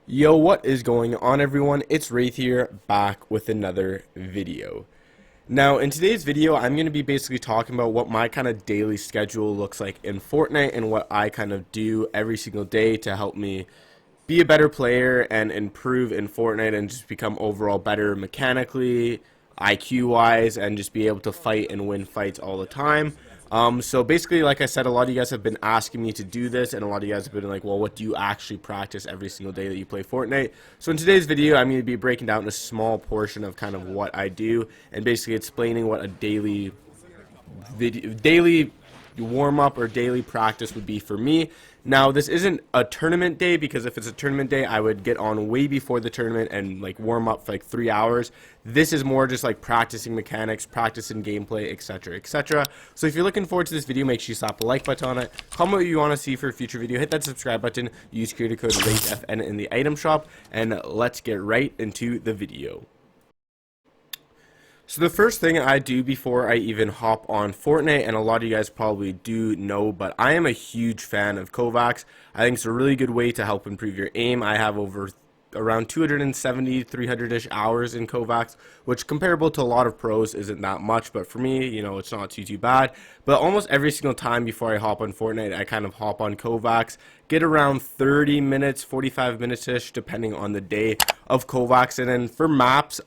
Yo, what is going on, everyone? It's Wraith here, back with another video. Now, in today's video, I'm going to be basically talking about what my kind of daily schedule looks like in Fortnite and what I kind of do every single day to help me be a better player and improve in Fortnite and just become overall better mechanically, IQ wise, and just be able to fight and win fights all the time. So basically, like I said, a lot of you guys have been asking me to do this, and a lot of you guys have been like, well, what do you actually practice every single day that you play Fortnite? So in today's video, I'm going to be breaking down a small portion of kind of what I do and basically explaining what a daily warm up or daily practice would be for me. Now, this isn't a tournament day, because if it's a tournament day, I would get on way before the tournament and like warm up for like 3 hours. This is more just like practicing mechanics, practicing gameplay, etc, etc. So if you're looking forward to this video, make sure you slap a like button on it, comment what you want to see for a future video, hit that subscribe button, use creator code WraithFN in the item shop, and let's get right into the video. So the first thing I do before I even hop on Fortnite, and a lot of you guys probably do know, but I am a huge fan of Kovaaks. I think it's a really good way to help improve your aim. I have over around 270, 300-ish hours in Kovaaks, which comparable to a lot of pros isn't that much, but for me, you know, it's not too bad. But almost every single time before I hop on Fortnite, I kind of hop on Kovaaks, get around 30 minutes, 45 minutes-ish, depending on the day of Kovaaks. And then for maps,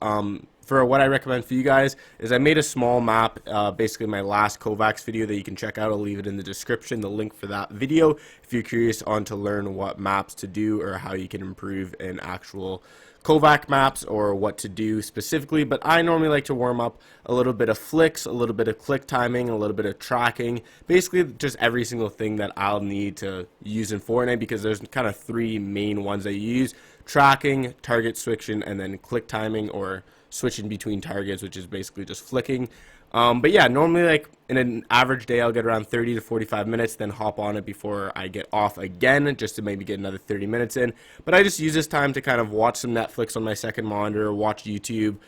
for what I recommend for you guys is I made a small map, basically my last Kovaaks video that you can check out. I'll leave it in the description, the link for that video, if you're curious on to learn what maps to do or how you can improve in actual Kovaak maps or what to do specifically. But I normally like to warm up a little bit of flicks, a little bit of click timing, a little bit of tracking, basically just every single thing that I'll need to use in Fortnite, because there's kind of three main ones that you use: tracking, target switching, and then click timing, or switching between targets, which is basically just flicking. But yeah, normally like in an average day, I'll get around 30 to 45 minutes, then hop on it before I get off again, just to maybe get another 30 minutes in. But I just use this time to kind of watch some Netflix on my second monitor, watch YouTube,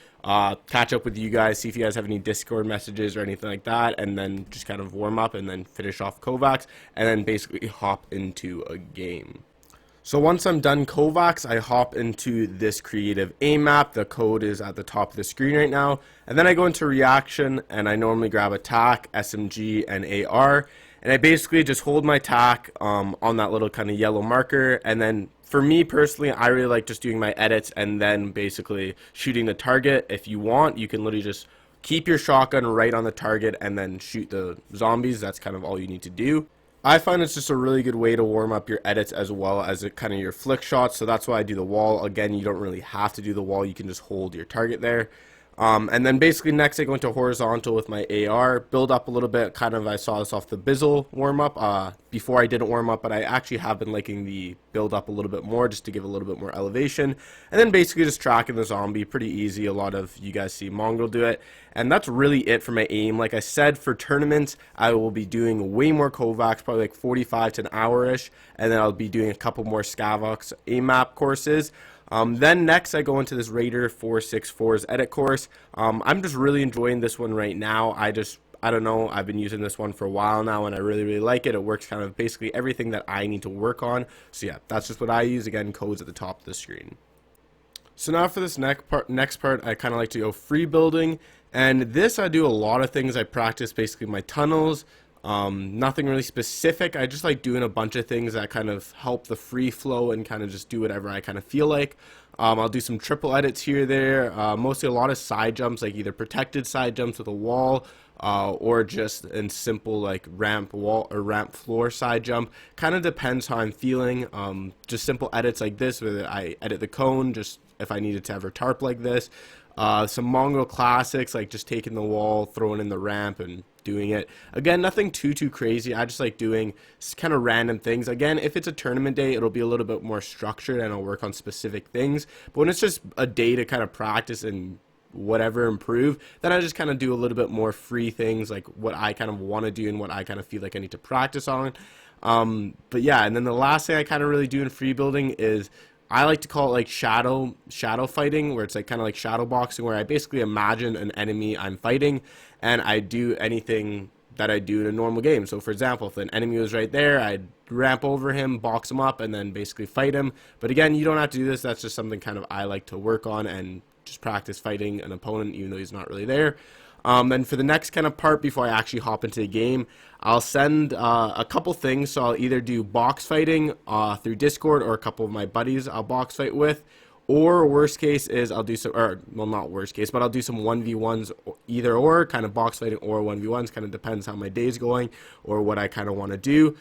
catch up with you guys, see if you guys have any Discord messages or anything like that, and then just kind of warm up and then finish off Kovaaks, and then basically hop into a game. So once I'm done Kovaaks, I hop into this creative aim map. The code is at the top of the screen right now. And then I go into reaction, and I normally grab attack, SMG, and AR. And I basically just hold my tack on that little kind of yellow marker. And then for me personally, I really like just doing my edits and then basically shooting the target. If you want, you can literally just keep your shotgun right on the target and then shoot the zombies. That's kind of all you need to do. I find it's just a really good way to warm up your edits as well as kind of your flick shots, so that's why I do the wall. Again, you don't really have to do the wall, you can just hold your target there. And then basically next I go into horizontal with my AR, build up a little bit, kind of I saw this off the Bizzle warm up. Before I didn't warm up, but I actually have been liking the build up a little bit more just to give a little bit more elevation. And then basically just tracking the zombie, pretty easy. A lot of you guys see Mongrel do it. And that's really it for my aim. Like I said, for tournaments, I will be doing way more Kovaaks, probably like 45 to an hour-ish. And then I'll be doing a couple more Skavox aim map courses. Then next I go into this Raider 464's edit course. I'm just really enjoying this one right now. I don't know, I've been using this one for a while now and I really like it. It works kind of basically everything that I need to work on. So yeah, that's just what I use. Again, code's at the top of the screen. So now for this next part, I kind of like to go free building. And this I do a lot of things. I practice basically my tunnels. Nothing really specific. I just like doing a bunch of things that kind of help the free flow and kind of just do whatever I kind of feel like. I'll do some triple edits here or there. Mostly a lot of side jumps, like either protected side jumps with a wall, or just in simple like ramp wall or ramp floor side jump. Kind of depends how I'm feeling. Just simple edits like this, where I edit the cone, just if I needed to have a tarp like this. Some Mongrel classics, like just taking the wall, throwing in the ramp, and doing it. Again, nothing too crazy. I just like doing kind of random things. Again, if it's a tournament day, it'll be a little bit more structured and I'll work on specific things. But when it's just a day to kind of practice and whatever improve, then I just kind of do a little bit more free things, like what I kind of want to do and what I kind of feel like I need to practice on. But yeah, and then the last thing I kind of really do in free building is I like to call it like shadow fighting, where it's like kind of like shadow boxing, where I basically imagine an enemy I'm fighting and I do anything that I do in a normal game. So for example, if an enemy was right there, I'd ramp over him, box him up, and then basically fight him. But again, you don't have to do this. That's just something kind of I like to work on and just practice fighting an opponent even though he's not really there. Then for the next kind of part before I actually hop into the game, I'll send a couple things. So I'll either do box fighting through Discord, or a couple of my buddies I'll box fight with. Or worst case is I'll do some, or well, not worst case, but I'll do some 1v1s, either or, kind of box fighting or 1v1s, kind of depends how my day's going or what I kind of want to do.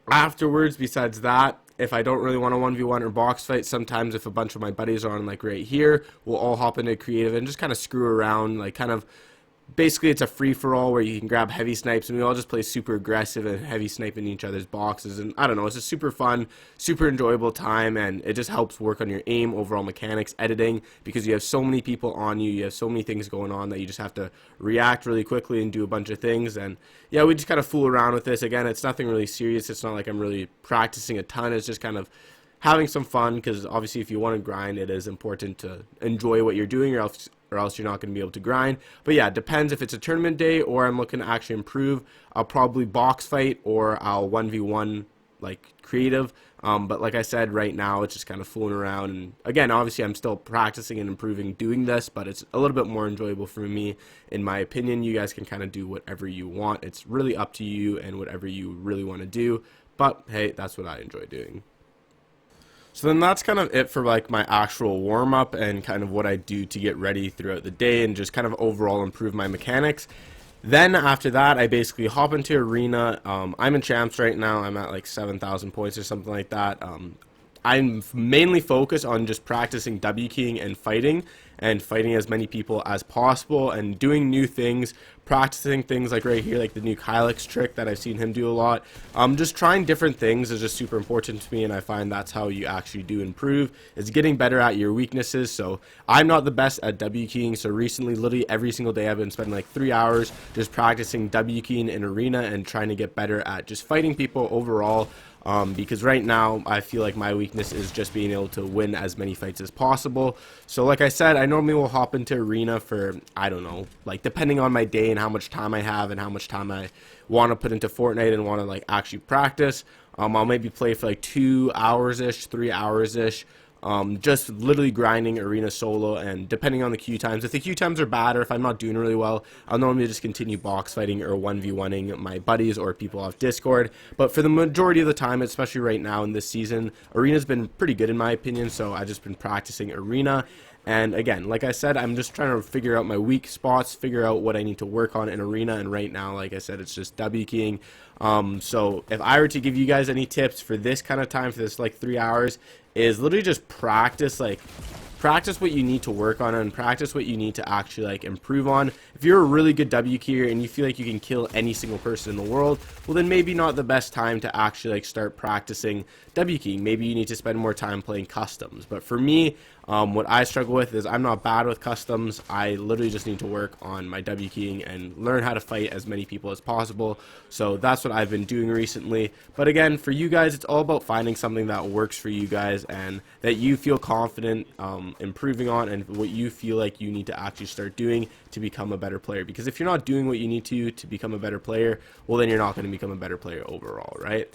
Afterwards, besides that, if I don't really want a 1v1 or box fight, sometimes if a bunch of my buddies are on, like right here, we'll all hop into creative and just kind of screw around, like kind of, basically it's a free-for-all where you can grab heavy snipes, and we all just play super aggressive and heavy sniping each other's boxes. And I don't know, it's a super fun, super enjoyable time, and it just helps work on your aim, overall mechanics, editing, because you have so many people on you, you have so many things going on that you just have to react really quickly and do a bunch of things. And yeah, we just kind of fool around with this. Again, it's nothing really serious, it's not like I'm really practicing a ton, it's just kind of having some fun, because obviously if you want to grind, it is important to enjoy what you're doing, or else you're not going to be able to grind. But yeah, it depends. If it's a tournament day or I'm looking to actually improve, I'll probably box fight, or I'll 1v1 like creative. But like I said, right now it's just kind of fooling around, and again, obviously I'm still practicing and improving doing this, but it's a little bit more enjoyable for me, in my opinion. You guys can kind of do whatever you want. It's really up to you and whatever you really want to do, but hey, that's what I enjoy doing. So then that's kind of it for like my actual warm-up and kind of what I do to get ready throughout the day and just kind of overall improve my mechanics. Then after that, I basically hop into arena. I'm in champs right now. I'm at like 7,000 points or something like that. I'm mainly focused on just practicing W keying and fighting as many people as possible and doing new things, practicing things like right here, like the new Kovaaks trick that I've seen him do a lot. Just trying different things is just super important to me, and I find that's how you actually do improve, is getting better at your weaknesses. So I'm not the best at W keying, so recently literally every single day I've been spending like 3 hours just practicing W keying in arena and trying to get better at just fighting people overall. Because right now I feel like my weakness is just being able to win as many fights as possible. So like I said, I normally will hop into arena for, I don't know, like depending on my day and how much time I have and how much time I want to put into Fortnite and want to like actually practice. I'll maybe play for like 2 hours-ish, 3 hours-ish. Just literally grinding arena solo, and depending on the queue times, if the queue times are bad or if I'm not doing really well, I'll normally just continue box fighting or 1v1ing my buddies or people off Discord. But for the majority of the time, especially right now in this season, arena's been pretty good in my opinion, so I've just been practicing arena. And again, like I said, I'm just trying to figure out my weak spots, figure out what I need to work on in arena, and right now, like I said, it's just W keying. So if I were to give you guys any tips for this kind of time, for this like 3 hours, is literally just practice what you need to work on and practice what you need to actually like improve on. If you're a really good W keyer and you feel like you can kill any single person in the world, well then maybe not the best time to actually like start practicing W keying. Maybe you need to spend more time playing customs. But for me, what I struggle with is I'm not bad with customs. I literally just need to work on my W keying and learn how to fight as many people as possible. So that's what I've been doing recently. But again, for you guys, it's all about finding something that works for you guys and that you feel confident improving on, and what you feel like you need to actually start doing to become a better player. Because if you're not doing what you need to become a better player, well then you're not going to become a better player overall, right?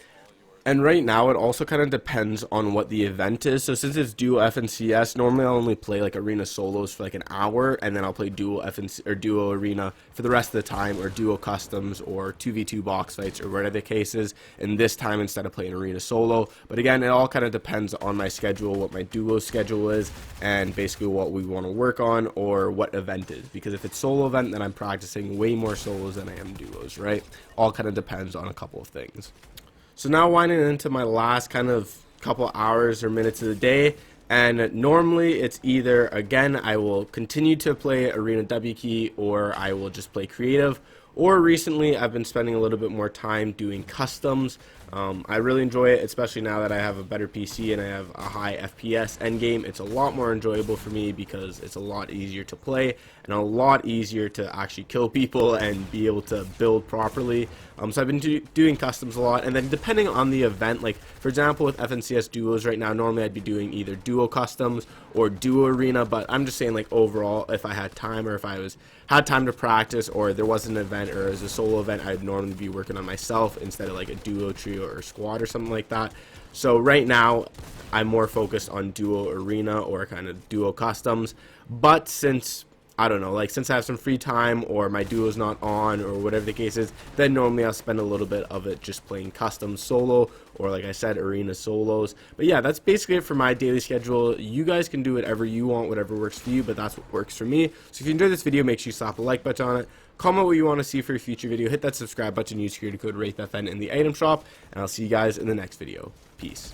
And right now, it also kind of depends on what the event is. So since it's duo F and CS, normally I'll only play like arena solos for like an hour, and then I'll play duo F and or duo arena for the rest of the time, or duo customs, or 2v2 box fights, or whatever the case is. And this time, instead of playing arena solo. But again, it all kind of depends on my schedule, what my duo schedule is, and basically what we want to work on, or what event is. Because if it's solo event, then I'm practicing way more solos than I am duos, right? All kind of depends on a couple of things. So now winding into my last kind of couple hours or minutes of the day, and normally it's either, again, I will continue to play arena W key, or I will just play creative, or recently I've been spending a little bit more time doing customs. I really enjoy it, especially now that I have a better PC and I have a high FPS endgame. It's a lot more enjoyable for me because it's a lot easier to play and a lot easier to actually kill people and be able to build properly. So I've been doing customs a lot, and then depending on the event, like for example with FNCS duos right now, normally I'd be doing either duo customs or duo arena, but I'm just saying like overall, if I had time or if I had time to practice, or there was an event or as a solo event, I'd normally be working on myself instead of like a duo, trio, or squad or something like that. So right now I'm more focused on duo arena or kind of duo customs, but since I don't know, like since I have some free time or my duo's not on or whatever the case is, then normally I'll spend a little bit of it just playing custom solo or like I said, arena solos. But yeah, that's basically it for my daily schedule. You guys can do whatever you want, whatever works for you, but that's what works for me. So if you enjoyed this video, make sure you slap a like button on it. Comment what you want to see for a future video. Hit that subscribe button, use security code WraithFN in the item shop, and I'll see you guys in the next video. Peace.